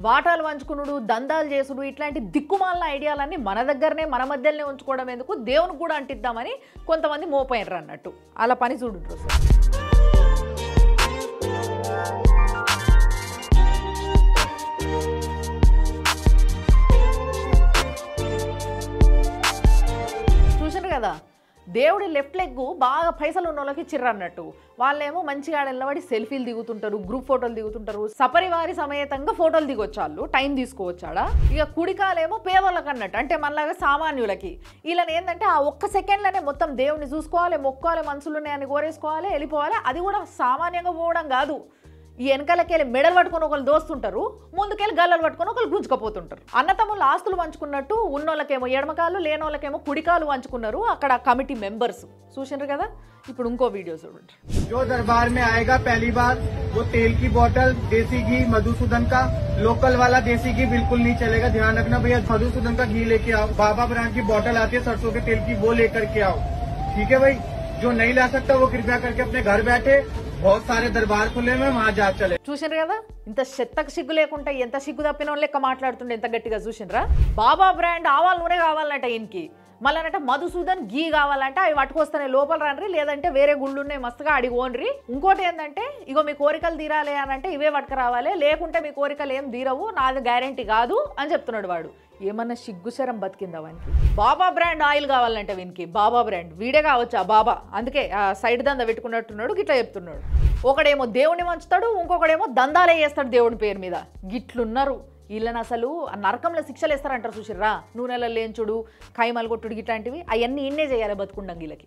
వాటాలు పంచుకునుడు దందాలు చేసుడు ఇట్లాంటి దిక్కుమాలిన ఐడియాలన్నీ మన దగ్గరనే మన మధ్యలోనే ఉంచుకోవడం ఎందుకు దేవునికి కూడా అంటిద్దామని కొంతమంది మోపోయినరు అన్నట్టు అలా పని చూడుంటారు చూసారు కదా దేవుడి లెఫ్ట్ లెగ్ బాగా పైసలు ఉన్న వాళ్ళకి ఇచ్చిర్రు అన్నట్టు వాళ్ళేమో మంచిగా నిలబడి సెల్ఫీలు దిగుతుంటారు గ్రూప్ ఫోటోలు దిగుతుంటారు సపరివారి సమేతంగా ఫోటోలు దిగొచ్చాళ్ళు టైం తీసుకోవచ్చాడా ఇక కుడికాలేమో పేదోళ్ళకి అన్నట్టు అంటే మనలాగా సామాన్యులకి ఇలా ఏంటంటే ఆ ఒక్క సెకండ్లోనే మొత్తం దేవుడిని చూసుకోవాలి మొక్కోవాలి మనసులు ఉన్నాయని కోరేసుకోవాలి వెళ్ళిపోవాలి అది కూడా సామాన్యంగా పోవడం కాదు ఈ వెనకాలకెళ్ళి మెడలు పట్టుకొని ఒకళ్ళు దోస్తుంటారు ముందుకెళ్ళి గల్లలు పట్టుకొని ఒకళ్ళు గుంజుకపోతుంటారు అన్నతమ్ముళ్ళు ఆస్తులు పంచుకున్నట్టు ఉన్నోళ్ళకేమో ఎడమకాలు లేనోళ్ళకేమో కుడికాలు పంచుకున్నారు అక్కడ కమిటీ మెంబర్స్ చూసినారు కదా ఇప్పుడు ఇంకో వీడియో చూడండి जो दरबार में आएगा पहली बार वो तेल की बोतल देसी घी मधुसूदन का लोकल वाला देसी घी बिल्कुल नहीं चलेगा ध्यान रखना भैया मधुसूदन का घी लेके आओ बाबा ब्रांड की बोतल आती है सरसों के तेल की वो लेकर के आओ ठीक है भाई जो नहीं ला सकता वो कृपया करके अपने घर बैठे बहुत सारे दरबार खुले में वहां जा चले చూసినారు కదా ఇంత చెత్తకు సిగ్గు లేకుండా ఎంత సిగ్గు తప్పిన వాళ్ళు లెక్క మాట్లాడుతుండే ఎంత గట్టిగా చూసినరా బాబా బ్రాండ్ ఆవాల నూనె కావాలంట ఈయనకి మళ్ళీ మధుసూదన్ గీ కావాలంటే అవి పట్టుకొస్తానే లోపల రండి లేదంటే వేరే గుళ్ళు ఉన్నాయి మస్తుగా అడిగోండ్రి ఇంకోటి ఏంటంటే ఇగో మీ కోరికలు తీరాలి అని అంటే ఇవే పట్టుకు రావాలి లేకుంటే మీ కోరికలు ఏం తీరవు నాది గ్యారెంటీ కాదు అని చెప్తున్నాడు వాడు ఏమన్నా సిగ్గుశరం బతికిందా వానికి బాబా బ్రాండ్ ఆయిల్ కావాలంటే వీనికి బాబా బ్రాండ్ వీడే కావచ్చు ఆ బాబా అందుకే ఆ సైడ్ దందా పెట్టుకున్నట్టున్నాడు గిట్లా చెప్తున్నాడు ఒకడేమో దేవుడిని వంచుతాడు ఇంకొకడేమో దందాలే చేస్తాడు దేవుడి పేరు మీద గిట్లున్నారు వీళ్ళని అసలు నరకంలో శిక్షలు వేస్తారంటారు చూసిర్రా నూనెలలో లేంచుడు కైమలు కొట్టుడు ఇట్లాంటివి అవన్నీ ఇన్నే చేయాలి బతుకుండం వీళ్ళకి